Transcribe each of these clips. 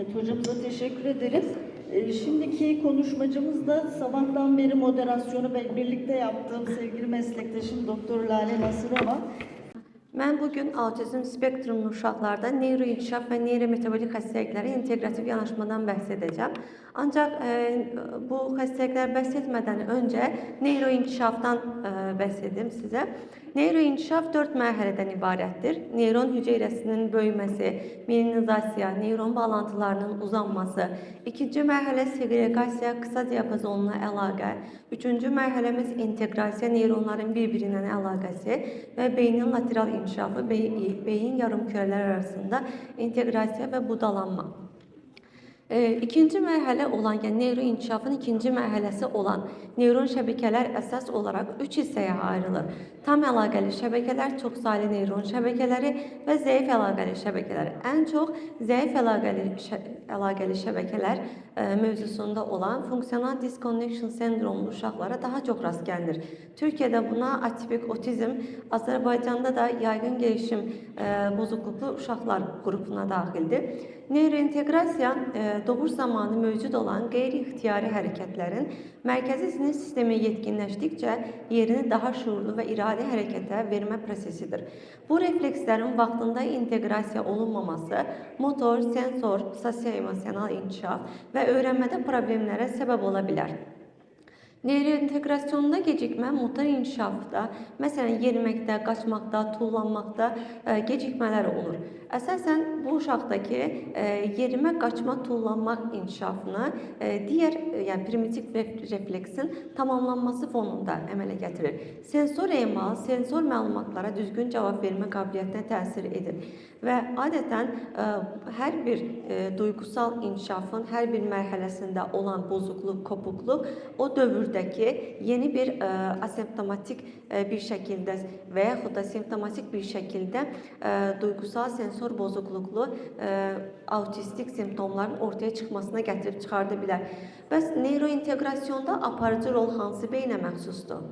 Evet, hocamıza teşekkür ederiz. Şimdiki konuşmacımız da sabahtan beri moderasyonu birlikte yaptığım sevgili meslektaşım Doktor Lale Nasırova. Mən bugün autizm spektrumlu uşaqlarda neyroinkişaf və neyrometabolik xəstəliklərə inteqrativ yanaşmadan bəhs edəcəm. Ancaq bu xəstəliklər bəhs etmədən öncə neyroinkişafdan bəhs edim sizə. Neyroinkişaf 4 mərhələdən ibarətdir. Neyron hüceyrəsinin böyüməsi, melinizasiya, neyron bağlantılarının uzanması, ikinci mərhələ segregasiya, qısa diapazonla əlaqə, üçüncü mərhələmiz inteqrasiya, neyronların bir-birinə əlaqəsi və beynin lateral inkişafı, beyin yarımkürələr arasında inteqrasiya və budalanma. İkinci mərhələ olan, yəni neyroinkişafın ikinci mərhələsi olan neyron şəbəkələr əsas olaraq 3 hissəyə ayrılır. Tam əlaqəli şəbəkələr, çoxsaylı neyron şəbəkələri və zəif əlaqəli şəbəkələr. Ən çox zəif əlaqəli şəbəkələr mövzusunda olan funksional disconnection sendromlu uşaqlara daha çox rast gəlinir. Türkiyədə buna atipik otizm, Azərbaycanda da yaygın gelişim bozukluqlu uşaqlar qrupuna daxildir. Neyrointeqrasiya doğuş zamanı mövcud olan qeyri-ixtiyari hərəkətlərin mərkəzi sinir sistemi yetkinləşdikcə yerini daha şuurlu və iradi hərəkətə vermə prosesidir. Bu reflekslərin vaxtında inteqrasiya olunmaması motor, sensor, sosio-emosional inkişaf və öyrənmədə problemlərə səbəb ola bilər. Neyrointeqrasyonda gecikmə motor inkişafda, məsələn, yeriməkdə, qaçmaqda, tullanmaqda gecikmələr olur. Əsasən bu uşaqdakı yerimə, qaçma, tullanmaq inkişafını digər, yəni primitiv refleksin tamamlanması fonunda əmələ gətirir. Sensor emal, sensor məlumatlara düzgün cavab vermə qabiliyyətinə təsir edir və adətən hər bir duyğusal inkişafın hər bir mərhələsində olan bozuqluq, kopukluq o dövrdəki yeni bir asemptomatik bir şəkildə və yaxud da simptomatik bir şəkildə duyğusal sensor bozuqluqlu autistik simptomların ortaya çıxmasına gətirib çıxarda bilər. Bəs neyrointeqrasyonda aparıcı rol hansı beyinə məxsusdur?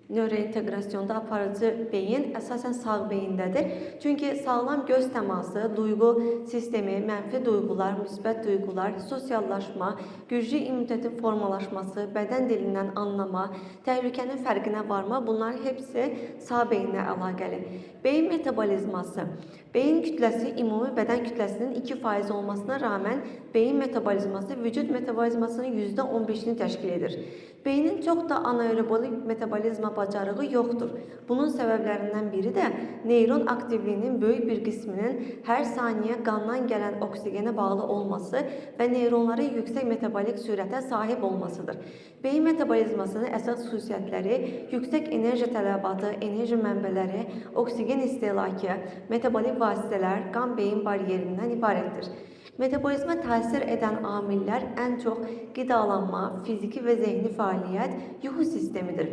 Neyrointeqrasyonda aparıcı beyin əsasən sağ beyindədir. Çünki sağlam göz təması, duyğu sistemi, mənfi duyğular, müsbət duyğular, sosiallaşma, güclü immunitetin formalaşması, bədən dilindən anlama, təhlükənin fərqinə varma, bunlar hepsi sağ beyinlə əlaqəli. Beyin metabolizması. Beyin kütləsi ümumi bədən kütləsinin 2% olmasına rağmen beyin metabolizması vücut metabolizmasının %15'ini təşkil edir. Beynin çox da anaerobolik metabolizma bacarığı yoxdur. Bunun səbəblərindən biri də neyron aktivliyinin böyük bir qisminin hər saniyə qandan gələn oksigenə bağlı olması və neyronların yüksək metabolik sürətə sahib olmasıdır. Beyin metabolizmasının əsas xüsusiyyətləri yüksək enerji tələbatı, enerji mənbələri, oksigen istehlakı, metabolik vasitələr, qan-beyin bariyerindən ibarətdir. Metabolizmə təsir edən amillər ən çox qidalanma, fiziki və zehni fəaliyyət, yuxu sistemidir.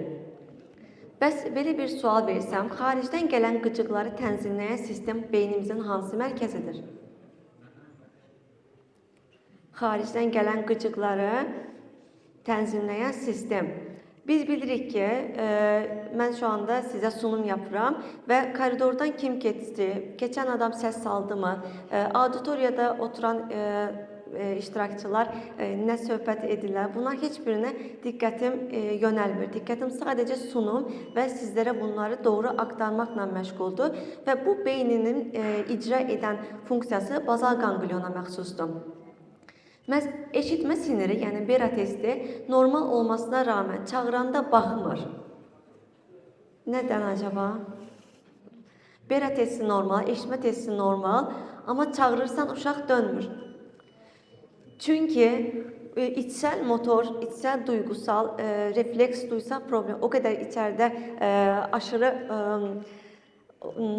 Bəs belə bir sual versəm, xaricdən gələn qıcıqları tənzimləyən sistem beynimizin hansı mərkəzidir? Xaricdən gələn qıcıqları tənzimləyən sistem. Biz bilirik ki, mən şu anda sizə sunum yapıram və koridordan kim keçdi, keçən adam səs saldı mı, auditoriyada oturan iştirakçılar nə söhbət edirlər, bunlar heç birinə diqqətim yönəlmir. Diqqətim sadəcə sunum və sizlərə bunları doğru aktarmaqla məşğuldur və bu beyninin icra edən funksiyası bazal qangliona məxsusdur. Eşitmə siniri, yəni beta testi normal olmasına rağmen çağıranda baxmır. Nədən acaba? Beta testi normal, eşitmə testi normal, amma çağırırsan uşaq dönmür. Çünki içsel motor, içsel duygusal, refleks, duysal problem o kadar içeride aşırı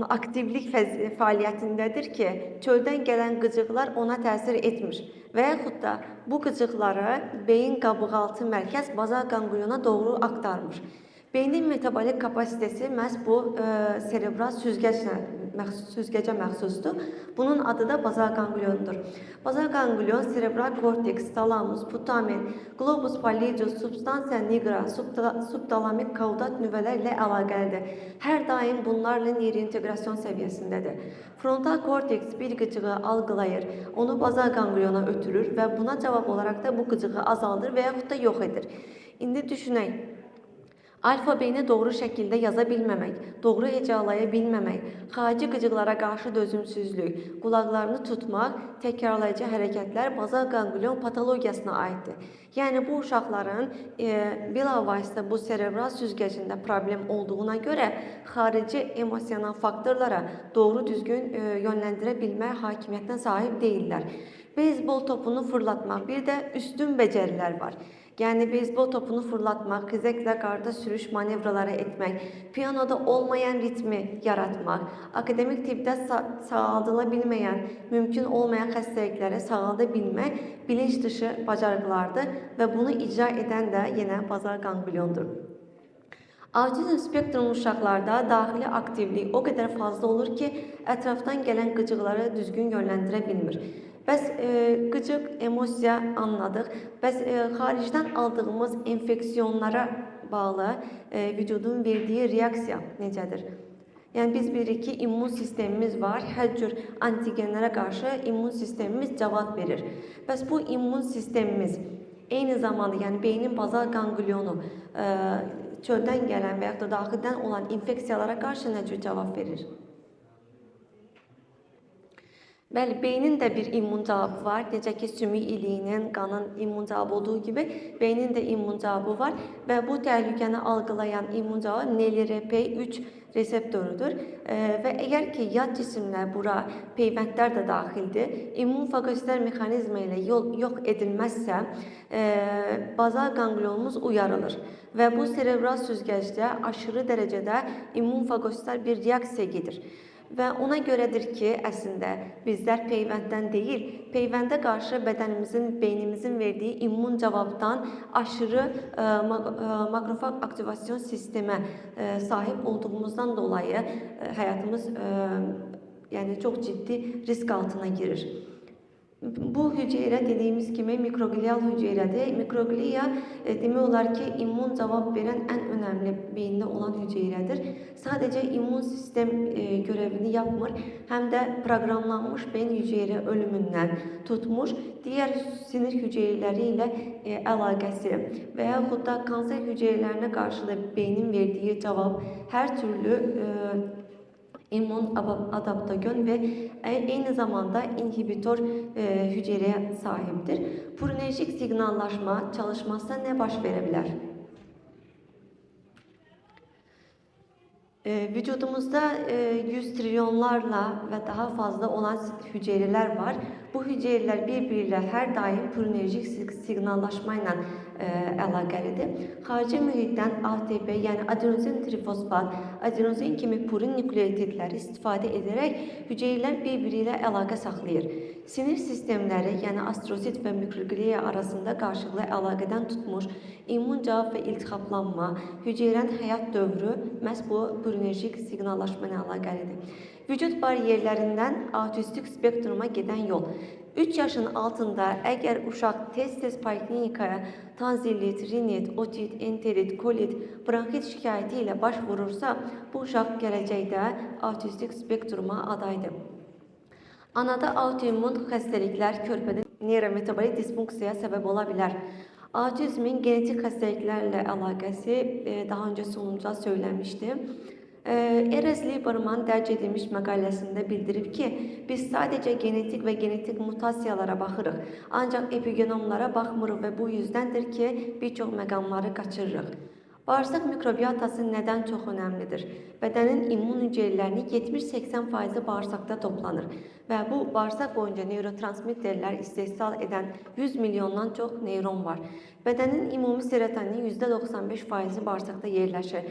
aktivlik fəaliyyətindədir ki, çöldən gələn qıcıqlar ona təsir etmir və yaxud da bu qıcıqları beyin qabıqaltı mərkəz bazal qangliona doğru aktarmır. Beynin metabolik kapasitesi məhz bu serebral süzgəclə süzgəcə məxsusdur. Bunun adı da bazal gangliondur. Bazal ganglion serebral korteks, talamus, putamen, globus pallidus, substantia nigra, subtalamik kaudat nüvələrlə əlaqəlidir. Hər daim bunlarla neyrointeqrasiyon səviyyəsindədir. Frontal korteks bir qıcığı algılayır, onu bazal gangliona ötürür və buna cavab olaraq da bu qıcığı azaldır və yaxud da yox edir. İndi düşünək. Alfabeyni doğru şəkildə yaza bilməmək, doğru hecalaya bilməmək, xarici qıcıqlara qarşı dözümsüzlük, qulaqlarını tutmaq, təkrarlayıcı hərəkətlər bazal ganglion patologiyasına aiddir. Yəni bu uşaqların bilavasitə bu serebral süzgəcində problem olduğuna görə xarici emosional faktorlara doğru düzgün yönləndirə bilmək hakimiyyətinə sahib deyirlər. Beyzbol topunu fırlatmaq, bir də üstün becərilər var. Yəni beyzbol topunu fırlatmaq, xizəklə qarda sürüş manevraları etmək, piyanoda olmayan ritmi yaratmaq, akademik tibbdə sağaldıla bilməyən, mümkün olmayan xəstəlikləri sağalda bilmək bilinç dışı bacarıqlardır və bunu icra edən də yenə bazal gangliondur. Autizm spektrum uşaqlarda daxili aktivlik o qədər fazla olur ki, ətrafdan gələn qıcıqları düzgün yönləndirə bilmir. Bəs qıcıq, emosiya anladıq. Bəs xaricdən aldığımız enfeksiyonlara bağlı vücudun verdiyi reaksiya necədir? Yəni biz bilirik ki, immun sistemimiz var. Hər cür antigenlərə qarşı immun sistemimiz cavab verir. Bəs bu immun sistemimiz eyni zamanda, yəni beynin bazal ganglionu çöldən gələn və yaxud da daxildən olan infeksiyalara qarşı nə cür cavab verir? Bəli, beynin də bir immun cavabı var. Necə ki, sümük iliyinin, qanın immun cavabı olduğu kimi beynin də immun cavabı var və bu təhlükəni algılayan immun cavabı NLRP3 reseptorudur və əgər ki, yad cisimlər bura peyvəndlər də daxildir, immun fagositlər mexanizmi ilə yox edilməzsə, bazal ganglionumuz uyarılır və bu serebral süzgəcdə aşırı dərəcədə immun fagositlər bir reaksiya gedir. Və ona görədir ki, əslində bizlər peyvənddən deyil, peyvəndə qarşı bədənimizin, beynimizin verdiyi immun cavabdan aşırı makrofag aktivasyon sistemə sahib olduğumuzdan dolayı həyatımız yəni çox ciddi risk altına girir. Bu hüceyrə dediyimiz kimi mikroglial hüceyrədir. Mikrogliya demək olar ki, immun cavab verən ən önəmli beyində olan hüceyrədir. Sadəcə immun sistem görevini yapmır, həm də proqramlanmış beyin hüceyrə ölümündən tutmuş, digər sinir hüceyrələri ilə əlaqəsi və yaxud da kanser hüceyrələrinə qarşı da beynin verdiyi cavab hər türlü immun adaptogen və eyni zamanda inhibitor hüceyrəyə sahibdir. Purinerjik siqnallaşma çalışmazsa nə baş verə bilər? Vücudumuzda 100 trilyonlarla və daha fazla olan hüceyrələr var. Bu hüceyrələr bir-biri ilə hər daim purinerjik siqnallaşma ilə əlaqəlidir. Xarici mühitdən ATP, yəni adenozin trifosfat, adenozin kimi purin nükleotidləri istifadə edərək hüceyrələr bir-biri ilə əlaqə saxlayır. Sinir sistemləri, yəni astrosit və mikrogliya arasında qarşılıqlı əlaqədən tutmuş immun cavab və iltihaplanma, hüceyrənin həyat dövrü məhz bu purinerjik siqnallaşma ilə əlaqəlidir. Vücud bariyerlərindən autistik spektruma gedən yol. 3 yaşın altında əgər uşaq tez-tez poliklinikaya tanzillit, rinit, otit, enterit, kolit, bronxit şikayəti ilə baş vurursa, bu uşaq gələcəkdə autistik spektruma adaydır. Anada autoimmun xəstəliklər körpədə neyrometabolik disfunksiyaya səbəb ola bilər. Autizmin genetik xəstəliklərlə əlaqəsi daha öncə sonuncuda söyləmişdim. Erez Lieberman dərc edilmiş məqaləsində bildirib ki, biz sadəcə genetik və genetik mutasiyalara baxırıq, ancaq epigenomlara baxmırıq və bu yüzdəndir ki, bir çox məqamları qaçırırıq. Bağırsaq mikrobiyatası nədən çox önəmlidir? Bədənin immun hüceyrələrinin 70-80% bağırsaqda toplanır və bu bağırsaq boyunca neyrotransmitterlər istehsal edən 100 milyondan çox neyron var. Bədənin ümumi serotoninin %95% bağırsaqda yerləşir.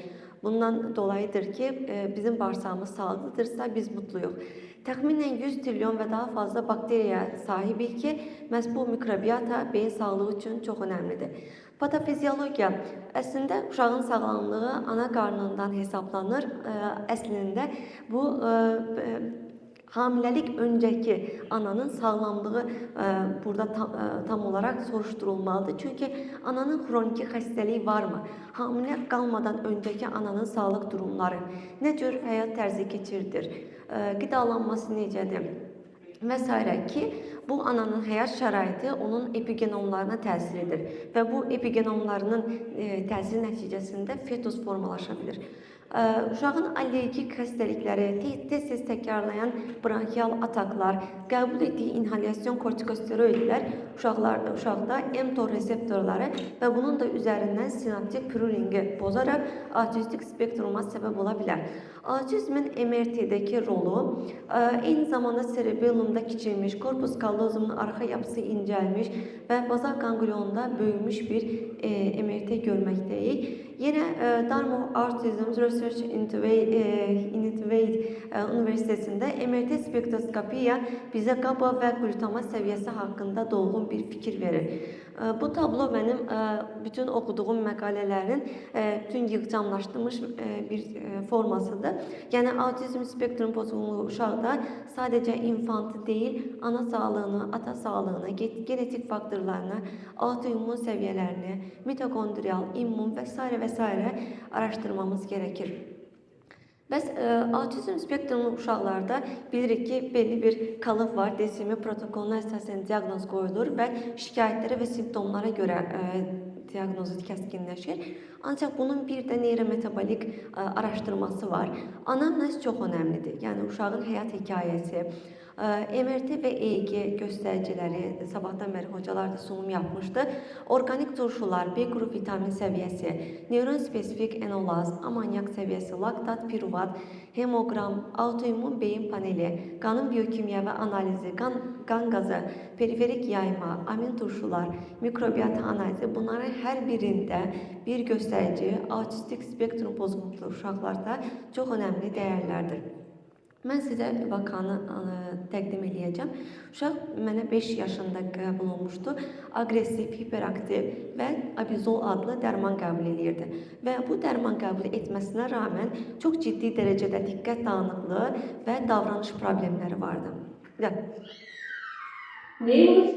Bundan dolayıdır ki bizim bağırsağımız sağlıklıdırsa biz mutluyuq. Təxminən 100 trilyon və daha fazla bakteriyaya sahibik ki, məhz bu mikrobiyata beyin sağlığı üçün çox önəmlidir. Patofiziologiya əslində uşağın sağlamlığı ana qarnından hesablanır. Əslində bu hamiləlik öncəki ananın sağlamlığı burada tam olaraq soruşturulmalıdır. Çünki ananın xroniki xəstəliyi varmı? Hamilə qalmadan öncəki ananın sağlıq durumları, nə cür həyat tərzi keçirdir, qidalanması necədir və s. ki, bu ananın həyat şəraiti onun epigenomlarına təsir edir və bu epigenomlarının təsiri nəticəsində fetus formalaşa bilir. Uşağın allergik xəstəlikləri, tez-tez təkrarlayan bronxial ataklar, qəbul etdiyi inhalyasyon kortikosteroidlər uşaqda mTOR reseptorları və bunun da üzərindən sinaptik pürülingi pozaraq autistik spektruma səbəb ola bilər. Autizmin MRT-dəki rolu eyni zamanda cerebellumda kiçilmiş, korpus kallozumun arxa yapısı incəlmiş və bazal ganglionda böyümüş bir MRT görməkdəyik. Yenə Dartmouth Autism Research Institute Üniversitesində MRT spektroskopiya bizə qaba və glutamat səviyyəsi haqqında dolğun bir fikir verir. Bu tablo mənim bütün oxuduğum məqalələrin bütün yığcamlaşdırılmış bir formasıdır. Yəni autizm spektrum pozğunluğu uşaqda sadəcə infantı deyil, ana sağlığını, ata sağlığını, genetik faktorlarını, autoimmun səviyyələrini, mitokondrial, immun və s. araşdırmamız gerekir. Bəs autizm spektrumlu uşaqlarda bilirik ki, belli bir qalıq var, DSM protokoluna əsasən diaqnoz qoyulur və şikayətlərə və simptomlara görə diaqnozu kəskinləşir. Ancaq bunun bir də neyrometabolik araşdırması var. Anamnez çox önəmlidir. Yəni uşağın həyat hekayəsi, MRT və EEG göstəriciləri sabahdan bəri hocalar da sunum yapmışdı. Organik turşular, B qrup vitamin səviyyəsi, neyron spesifik enolaz, amonyak səviyyəsi, laktat, piruvat, hemogram, autoimmun beyin paneli, qanın biokimyəvi analizi, qan qazı, periferik yayma, amin turşular, mikrobiyata analizi, bunların hər birində bir göstərici autistik spektrum pozğunluqlu uşaqlarda çox önəmli dəyərlərdir. Mən sizə vakanı təqdim edəcəm. Uşaq mənə 5 yaşında qəbul olmuşdu. Agresiv, hiperaktiv və abizol adlı dərman qəbul edirdi. Və bu dərman qəbul etməsinə rağmen çox ciddi dərəcədə diqqət dağınıqlığı və davranış problemləri vardı. Neymiş?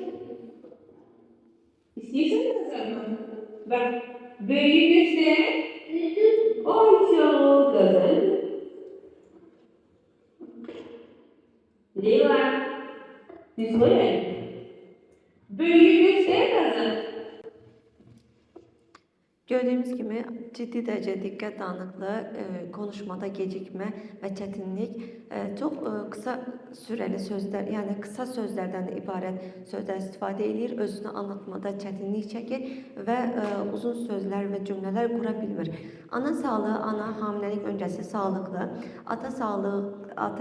İstiyorsan da kazanma. Bak, böyle göster. Oy çok kazan. Ne var? Düz koyayım. Böyle göster kazan. Gördüyümüz kimi ciddi dərəcədə diqqət dağınıqlığı, konuşmada gecikmə və çətinlik, çox qısa sürəli sözlər, yəni qısa sözlərdən ibarət sözlər istifadə edir, özünü anlatmada çətinlik çəkir və uzun sözlər və cümlələr qura bilmir. Ana sağlığı, ana hamiləlik öncəsi sağlıqlı, ata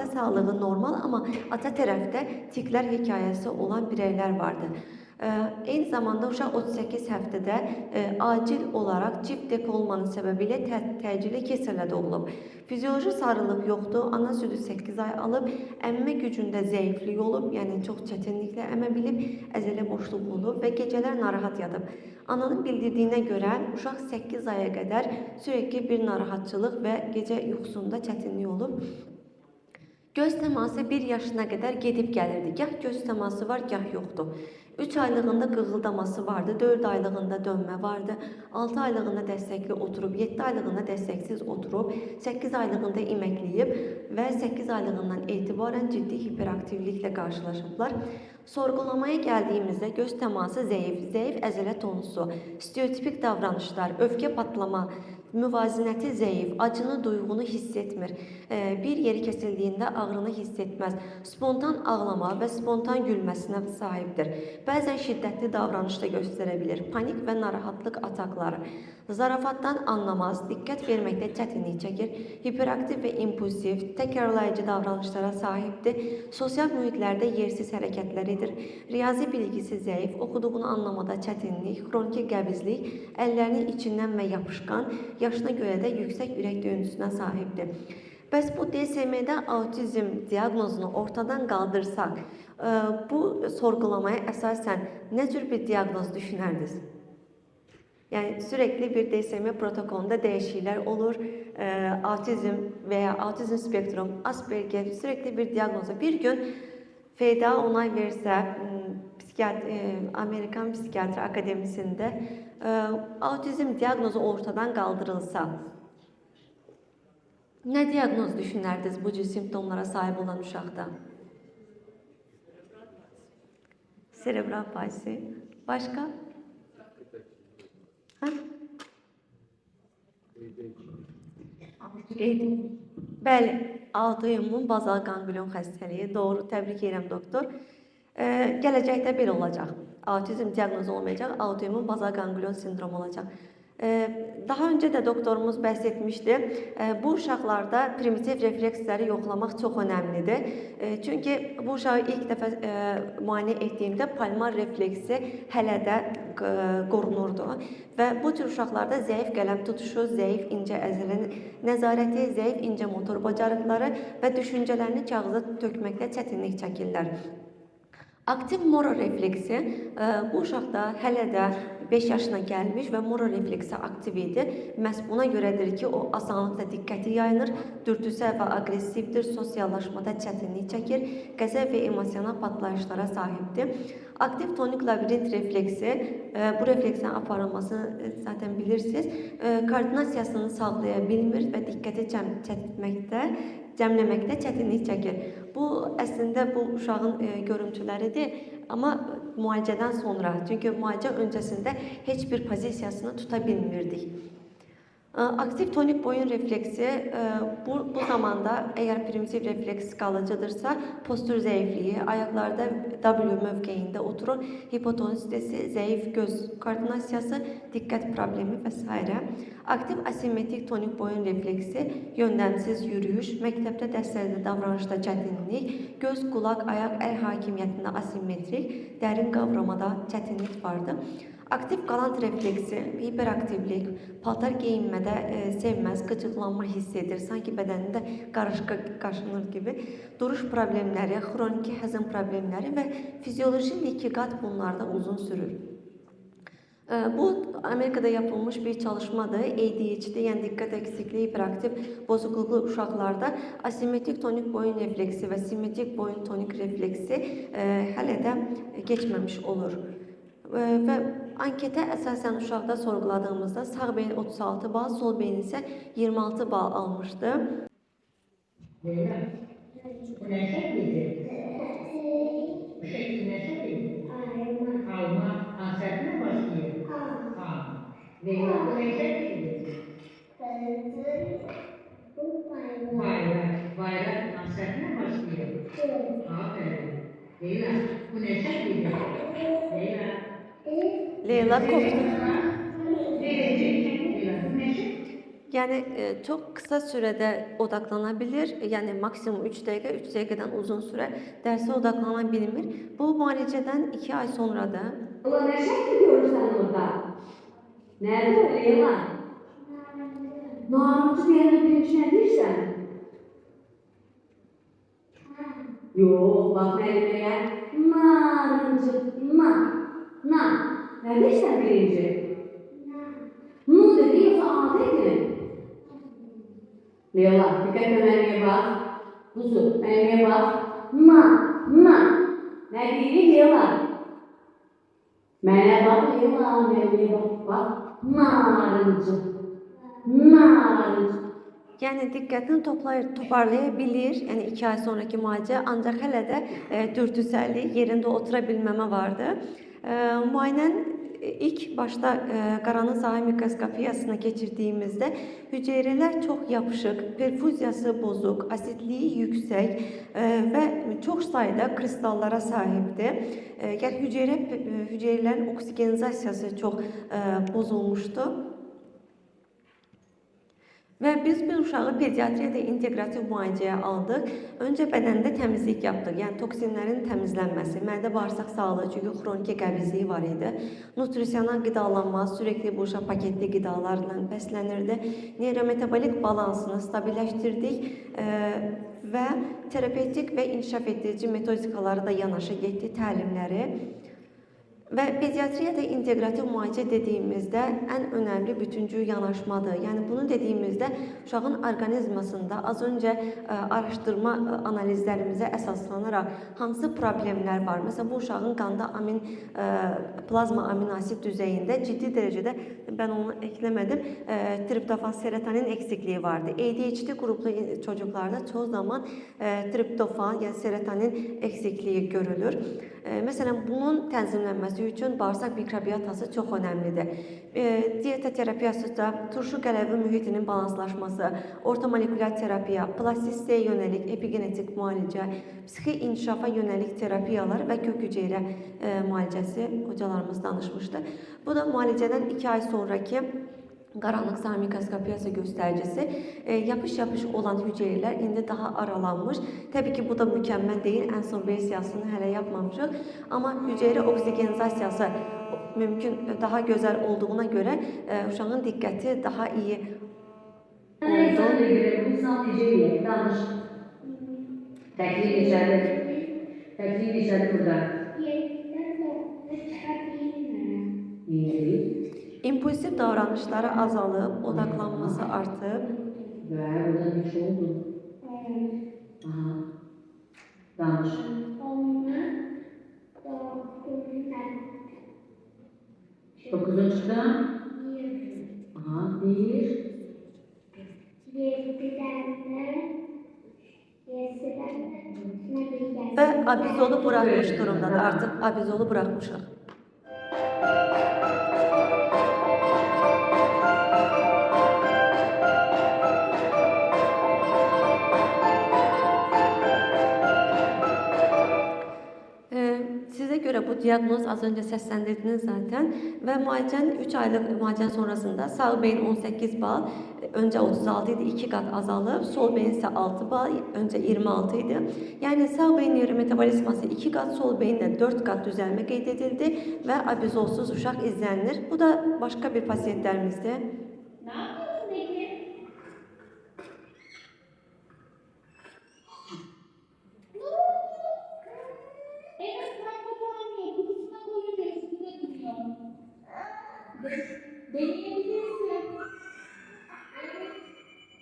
sağlığı normal, amma ata tərəfdə tiklər hekayəsi olan bireylər vardır. Eyni zamanda uşaq 38 həftədə acil olaraq cift dek olmanın səbəbilə təcili kesərlə doğulub. Fizioloji sarılıq yoxdur, ana südü 8 ay alıb, əmmə gücündə zəiflik olub, yəni çox çətinliklə əmə bilib, əzələ boşluq olub və gecələr narahat yadıb. Ananın bildirdiyinə görə uşaq 8 aya qədər sürekli bir narahatçılıq və gecə yuxusunda çətinlik olub. Göz təması 1 yaşına qədər gedib gəlirdi. Gah göz təması var, gah yoxdur. 3 aylığında qığıldaması vardı, 4 aylığında dönmə vardı, 6 aylığında dəstəkli oturub, 7 aylığında dəstəksiz oturub, 8 aylığında iməkləyib və 8 aylığından etibarən ciddi hiperaktivliklə qarşılaşıblar. Sorğulamaya gəldiyimizdə göz təması zəif əzələ tonusu, stereotipik davranışlar, öfkə patlama, müvazinəti zəif, acını, duyğunu hiss etmir, bir yeri kəsildiyində ağrını hiss etməz, spontan ağlama və spontan gülməsinə sahibdir. Bəzən şiddətli davranış da göstərə bilir, panik və narahatlıq atakları, zarafatdan anlamaz, diqqət verməkdə çətinlik çəkir, hiperaktiv və impulsiv, təkrarlayıcı davranışlara sahibdir, sosial mühitlərdə yersiz hərəkətlər edir, riyazi bilgisi zəif, oxuduğunu anlamada çətinlik, xroniki qəbizlik, əllərinin içindən və yapışqan, yaşına görə də yüksək ürək döyüntüsünə sahibdir. Bəs bu DSM-də autizm diaqnozunu ortadan qaldırsaq, bu sorğulamaya əsasən nə cür bir diaqnoz düşünərdiniz? Yəni sürekli bir DSM protokolunda değişiklikler olur. Autizm veya autizm spektrum, Asperger sürekli bir diagnoza. Bir gün FDA onay versə, Amerikan Psikiyatri Akademisində autizm diagnozu ortadan qaldırılsa, nə diagnoz düşünərdiniz bu cür simptomlara sahib olan uşaqda? Serebral palsi. Başka? Ha? Bəli, autoimmun bazal ganglion xəstəliyi. Doğru, təbrik edirəm doktor. Gələcəkdə belə olacaq. Autizm diaqnozu olmayacaq, autoimmun bazal ganglion sindromu olacaq. Daha önce de doktorumuz bəhs etmişdi. Bu uşaqlarda primitiv refleksləri yoxlamaq çox önəmlidir. Çünki bu uşağı ilk dəfə müayinə etdiyimdə palmar refleksi hələ də qorunurdu. Və bu tür uşaqlarda zəif qələm tutuşu, zəif incə əzələ nəzarəti, zəif incə motor bacarıqları və düşüncələrini kağıza tökməkdə çətinlik çəkirlər. Aktiv moro refleksi bu uşaqda hələ də 5 yaşına gəlmiş və moro refleksi aktiv idi. Məhz buna görədir ki, o asanlıqla diqqəti yayınır, dürtüsel və aqressivdir, sosiallaşmada çətinlik çəkir, qəzəb və emosional patlayışlara sahibdir. Aktiv tonik labirint refleksi, bu refleksin aparılmasını zaten bilirsiniz, koordinasiyasını sağlaya bilmir və diqqəti cəmləməkdə çətinlik çəkir. Bu əslində bu uşağın görüntüləridir, amma müalicədən sonra, çünki müalicə öncəsində heç bir pozisiyasını tuta bilmirdik. Aktiv tonik boyun refleksi bu zamanda eğer primitiv refleks kalıcıdırsa postür zayıflığı, ayaklarda W mövqeyində oturur, hipotonistesi, zayıf göz koordinasiyası, dikkat problemi vesaire. Aktiv asimetrik tonik boyun refleksi, yöndəmsiz yürüyüş, məktəbdə dərslərdə davranışda çətinlik, göz, qulaq, ayaq, əl hakimiyyətində asimetrik, dərin qavramada çətinlik vardır. Aktiv qalant refleksi, hiperaktivlik, paltar geyinmədə sevməz, qıcıqlanma hiss edir, sanki bədənində qarışqa qaşınır gibi, duruş problemləri, xroniki həzm problemləri və fizyoloji likiqat bunlarda uzun sürür. Bu Amerika'da yapılmış bir çalışmadır. ADHD, yəni diqqət eksikliyi, hiperaktiv bozukluqlu uşaqlarda asimetrik tonik boyun refleksi və simmetrik boyun tonik refleksi hələ də geçməmiş olur. Və anketə əsasən uşaqda sorğuladığımızda sağ beyin 36 bal, sol beyin isə 26 bal almışdı. Leyla, bu ne şekildir? Bu şekil ne şekildir? Alma, ansert mi başlıyor? Leyla, bu ne şekildir? Bayrak ansert mi başlıyor? Aferin. Leyla, bu ne şekildir? Leyla. Leyla korktu. Yani çok kısa sürede odaklanabilir. Yani maksimum 3 dakika, 3 dakikadan uzun süre derse odaklanabilir. Bu mualiceden 2 ay sonra da. Ulan ne şekil diyorsun sen orada? Nerede o Leyla? Narıncı bir yerine bir işine değilsen. Yok, bak elime gel. Narıncı, na. Neredeysen birinci? Nu dedi yoksa A dedi mi? Leyla, dikkat önemliye bak. Kuzu, önemliye bak. Na. Ne diyeyim Leyla? Mene bak Leyla, önemliye bak. Narıncı. Yani diqqətini toparlayabilir. Yani 2 ay sonraki müalicə, ancaq hələ də dürtüsəllik, yerində otura bilməmə vardı. Müayinənin ilk başta qaranın sahə mikroskopiyasına geçirdiğimizde hücreler çok yapışık, perfuziyası bozuk, asitliği yüksek ve çok sayıda kristallara sahipti. Yani hücrelerin oksigenizasiyası çok bozulmuştu. Və biz bu uşağı pediatriyada inteqrativ müalicəyə aldıq. Öncə bədəndə təmizlik yapdıq. Yəni toksinlərin təmizlənməsi, mədə bağırsaq sağlığı, çünki xroniki qəbizliyi var idi. Nutrisional qidalanma, sürekli bu uşaq paketli qidalarla bəslənirdi. Neyrometabolik balansını stabilləşdirdik və terapevtik və inkişaf etdirici metodikaları da yanaşı getdi, təlimləri. Və pediatriyada inteqrativ müalicə dediyimizdə ən önəmli bütüncül yanaşmadır. Yəni bunu dediyimizdə uşağın orqanizmasında az öncə araşdırma analizlərimizə əsaslanaraq hansı problemlər var? Məsələn, bu uşağın qanda plazma amin asid düzeyində ciddi dərəcədə, mən onu ekləmədim, triptofan, serotonin eksikliyi vardı. ADHD qruplu çocuklarda çoğu zaman triptofan, yəni serotonin eksikliyi görülür. Məsələn, bunun tənzimlənməsi üçün bağırsaq mikrobiyotası çox önəmlidir. Diyeta terapiyası da turşu qələvi mühitinin balanslaşması, ortomolekulyar terapiya, plastisitəyə yönəlik epigenetik müalicə, psixi inkişafa yönəlik terapiyalar və kök hüceyrə müalicəsi hocalarımız danışmışdı. Bu da müalicədən 2 ay sonraki qaranlıq sahə mikroskopiyası göstəricisi. Yapış-yapış olan hüceyrələr indi daha aralanmış. Təbii ki, bu da mükəmməl deyil. Ən son versiyasını hələ yapmamışıq. Amma hüceyrə oksigenizasiyası mümkün daha gözəl olduğuna görə uşağın diqqəti daha iyi oldu. Bu sadece danış. Təklif geçerli burada. İmpulsiv davranışları azalıb, odaklanması artıb. Və burada ne oldu? Aha. Danış. Dokuzuncuda. Aha, bir. Və abizolu buraxmış durumdadır. Artıq abizolu buraxmışıq. Sizə görə bu diaqnoz az öncə səsləndirdiniz zaten və müalicənin 3 aylıq müalicə sonrasında sağ beyin 18 bal, öncə 36 idi, 2 qat azalıb, sol beyin isə 6 bal, öncə 26 idi. Yəni sağ beyin neurometabolizması 2 qat, sol beyində 4 qat düzəlmə qeyd edildi və abizolsuz uşaq izlənilir. Bu da başqa bir pasiyentlərimizdir. Ne yapıyorsun peki? En azından kapanmıyor. Kutusuna koyunca üstünde duruyor. Deneyebilirsin. Evet.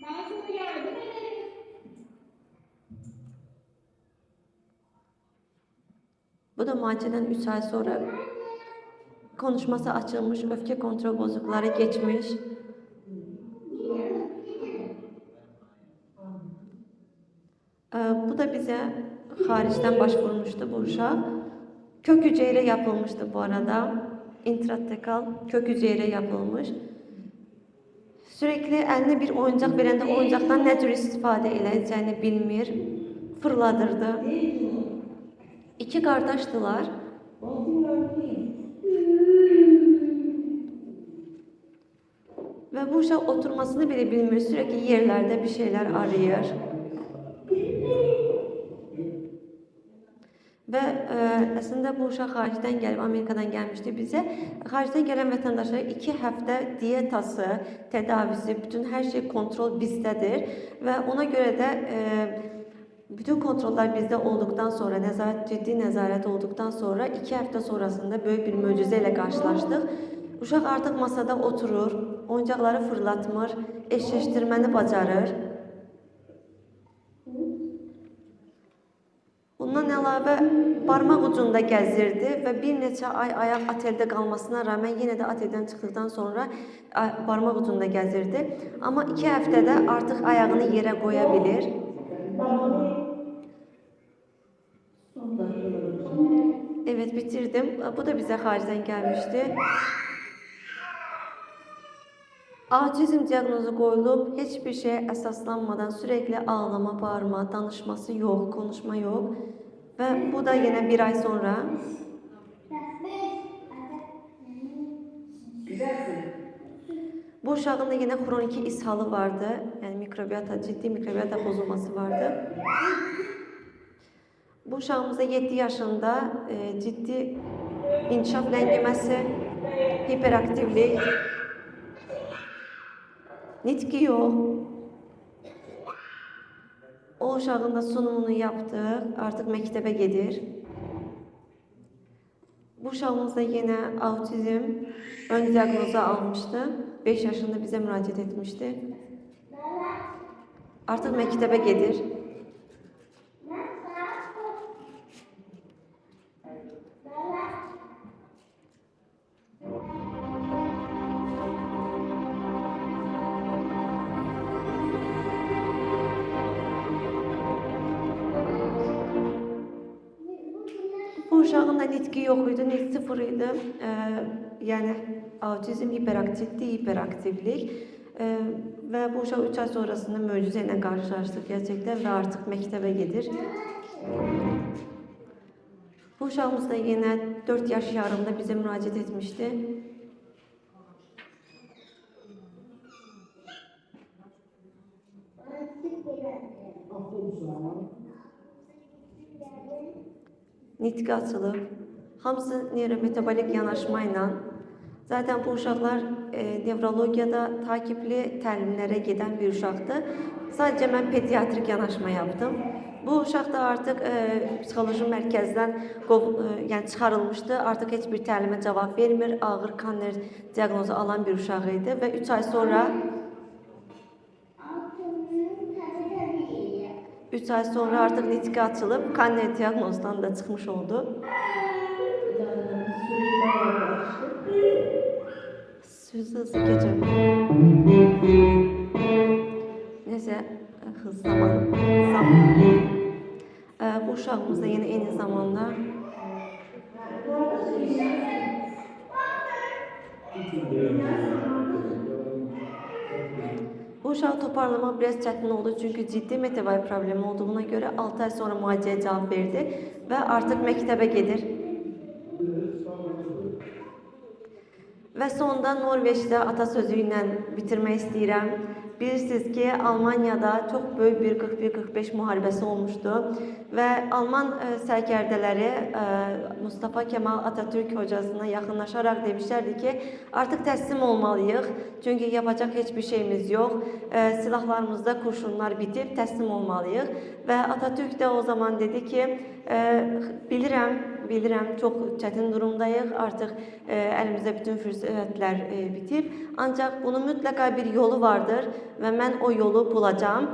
Ben sana yardım ederim. Bu da müalicədən 3 ay sonra konuşması açılmış, öfke kontrol bozukları geçmiş. Bu da bize haricdən başvurmuşdu bu uşaq. Kök hüceyrə yapılmışdı bu arada. İntratekal kök hüceyrə yapılmış. Sürekli eline bir oyuncak verəndə oyuncaktan ne tür istifadə edəcəyini bilmir. Fırladırdı. 2 qardaşdılar. Ve bu uşaq oturmasını bile bilmir. Sürekli yerlerde bir şeyler arıyor. Ve əslində bu uşaq xaricdən gəlib, Amerikadan gəlmişdi bizə. Xaricdən gələn vətəndaşlara 2 həftə diyetası, tədavisi, bütün hər şey kontrol bizdədir. Və ona görə də bütün kontrollar bizdə olduqdan sonra, ciddi nəzarət olduqdan sonra 2 həftə sonrasında böyük bir möcüzə ilə qarşılaşdıq. Uşaq artıq masada oturur, oyuncaqları fırlatmır, eşleşdirməni bacarır. Bundan əlavə parmaq ucunda gəzirdi və bir neçə ay ayaq ateldə qalmasına rağmen yenə də ateldən çıxdıqdan sonra parmaq ucunda gəzirdi. Amma 2 həftədə artıq ayağını yerə qoya bilir. Evet, bitirdim. Bu da bize xaricdən gəlmişdi. Autizm diaqnozu qoyulub, heç bir şeye əsaslanmadan sürekli ağlama, bağırma, danışması yok, konuşma yok. Ve bu da yine 1 ay sonra. Bu bu uşağın da yine kroniki ishalı vardı. Yani ciddi mikrobiyata bozulması vardı. Bu uşağımızda 7 yaşında ciddi inkişaf ləngiməsi, hiperaktivlik, nitqi yox. O uşağın da sunumunu yaptık, artıq məktəbə gedir. Bu uşağımız da yine autizm ön diagnozu almıştı. 5 yaşında bize müracaat etmişti. Artık məktəbə gedir. Bu uşağın da nitqi yox idi, nitq 0 idi. Yəni autizm hiperaktivlik və bu uşaq 3 ay sonrasında möcüzə ilə qarşılaşdıq gerçəkdən və artıq məktəbə gedir. Bu uşağımız da yine 4 yaş yarımda bize müracaat etmişti. Nitqi açılıb, hamısı neyrometabolik yanaşmayla. Zaten bu uşaqlar nevrologiyada takipli təlimlərə gedən bir uşaqdır. Sadəcə mən pediatrik yanaşma yaptım. Bu uşaq da artıq psixoloji mərkəzdən yəni çıxarılmışdı. Artıq heç bir təlimə cavab vermir. Ağır kanner diaqnozu alan bir uşaq idi və 3 ay sonra 3 ay sonra artıq nitqi açılıb, kanner diaqnozdan da çıxmış oldu. Hızlı geçelim. Neyse, hız zaman. Bu uşağımız da yine eyni zamanda bu uşağı toparlamak biraz çətin oldu çünkü ciddi metabol problemi olduğuna göre 6 ay sonra müalicəyə cavab verdi ve artık məktəbə gedir. Ve sonunda Norveç'te atasözü ilə bitirmək istəyirəm. Bilirsiniz ki, Almanya'da çok büyük bir 41-45 müharibəsi olmuştu ve Alman sərkərdələri Mustafa Kemal Atatürk hocasına yaxınlaşarak demişlerdi ki, artık teslim olmalıyıq. Çünkü yapacak hiçbir şeyimiz yok. Silahlarımızda kurşunlar bitip teslim olmalıyıq. Ve Atatürk de o zaman dedi ki, bilirəm, çok çətin durumdayıq. Artık elimizde bütün fürsətlər bitib. Ancak bunun mutlaka bir yolu vardır ve ben o yolu bulacağım.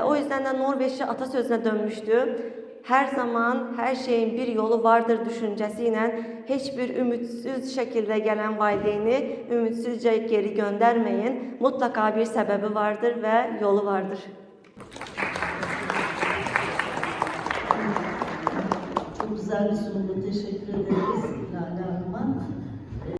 O yüzden de Norveçli atasözüne dönmüştü. Her zaman her şeyin bir yolu vardır düşüncesiyle hiçbir ümitsiz şekilde gelen valideyni ümitsizce geri göndermeyin. Mutlaka bir sebebi vardır ve yolu vardır. Çok güzel bir sunumdu. Teşekkür ederiz Lale Hanım'a.